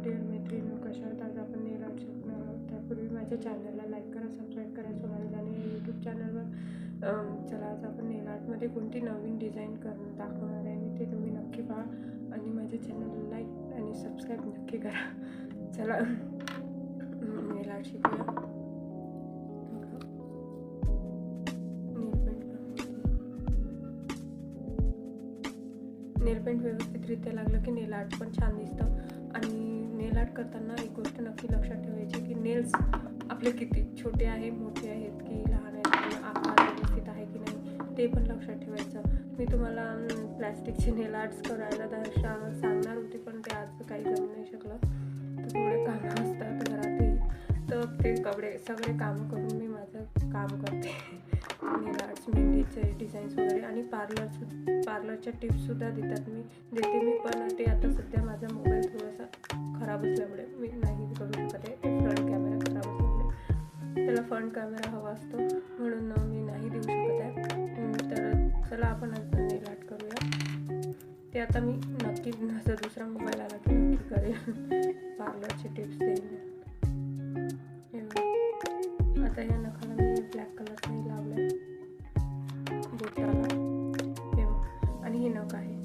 Dear मैत्रिणी, कशा आहात? आज आपण नेल आर्ट शिकणार आहोत. त्यापूर्वी माझ्या चॅनलला लाईक करा, सबस्क्राईब करा. सोनाली जाने या यूट्यूब चॅनलवर चला आज आपण नेल आर्टमध्ये कोणती नवीन डिझाईन दाखवणार आहे मी, ते तुम्ही नक्की पहा आणि माझ्या चॅनलला लाईक आणि सबस्क्राईब नक्की करा. चला नेल आर्ट शिकूया. नेल पेंट व्यवस्थितरित्या लागलं की नेल आर्ट पण छान दिसतं. आणि नेल आर्ट करताना एक गोष्ट नक्की लक्षात ठेवायची की नेल्स आपले किती छोटे आहे, मोठे आहेत की लहान आहेत, आकार व्यवस्थित आहे की नाही ते पण लक्षात ठेवायचं. मी तुम्हाला प्लॅस्टिकचे नेल आर्ट्स करायला सांगणार होते, पण ते आज काही जमू नाही शकलं. तर थोडे कामं असतात घरातही, तर ते सगळे कामं करून मी माझं काम करते. नेल आर्ट्स, मेहंदीचे डिझाईन्स वगैरे आणि पार्लरच्या टिप्ससुद्धा देते मी, पण ते आता सध्या माझा मोबाईल थोडासा खराब असल्यामुळे मी नाही करू शकत आहे. फ्रंट कॅमेरा खराब असल्यामुळे त्याला फ्रंट कॅमेरा हवा असतो, म्हणून मी नाही देऊ शकत आहे. तर चला आपण आता नेल आर्ट करूया. ते आता मी नक्की जर दुसरा मोबाईल आला की नक्की करेल, पार्लरचे टिप्स देईन. आता या नखाला मी ब्लॅक कलरचाही लावलं आहे बोटाला, आणि हे नख आहे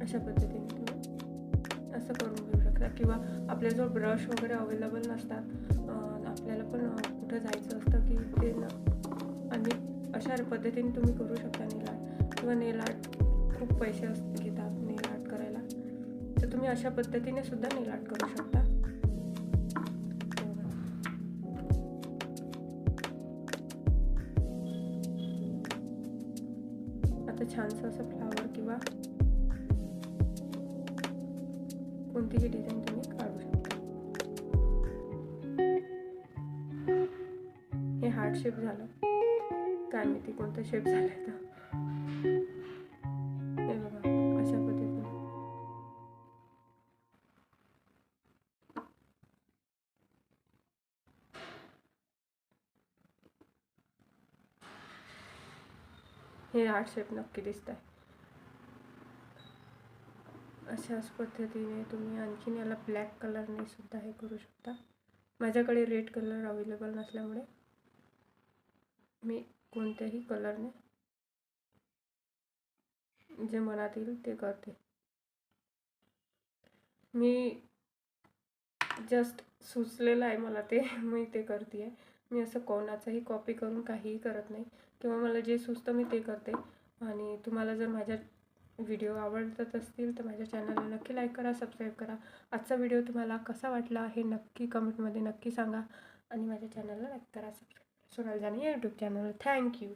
अशा पद्धतीने तुम्ही असं करून घेऊ शकता. किंवा आपल्याजवळ ब्रश वगैरे अवेलेबल नसतात, आपल्याला पण कुठं जायचं असतं की ते आणि अशा पद्धतीने तुम्ही करू शकता नेल आर्ट. किंवा नेल आर्ट खूप पैसे घेतात नेल आर्ट करायला, तर तुम्ही अशा पद्धतीने सुद्धा नेल आर्ट करू शकता. आता छानसं असं फ्लावर किंवा कोणतीही डिझाईन तुम्ही काढू शकता. हे हार्ट शेप झालं, काय माहिती कोणतं शेप झालं तर हे बघा अशा पद्धतीने. हे हार्ट शेप नक्की दिसत आहे. अशाच पद्धतीने तुम्ही आणखीन याला ब्लॅक कलरने सुद्धा हे करू शकता. माझ्याकडे रेड कलर अवेलेबल नसल्यामुळे मी कोणत्याही कलरने जे मनात येईल ते करते. मी जस्ट सुचलेलं आहे मला ते, मी ते करते आहे. मी असं कोणाचाही कॉपी करून काहीही करत नाही, किंवा मला जे सुचतं मी ते करते. आणि तुम्हाला जर माझ्या व्हिडिओ आवडत असतील तर माझ्या चॅनलला नक्की लाईक करा, सबस्क्राईब करा. आजचा व्हिडिओ तुम्हाला कसा वाटला हे नक्की कमेंटमध्ये नक्की सांगा. आणि माझ्या चॅनलला लाईक करा, सबस्क्राईब करा. सोनाली जाने यूट्यूब चॅनल. थँक्यू.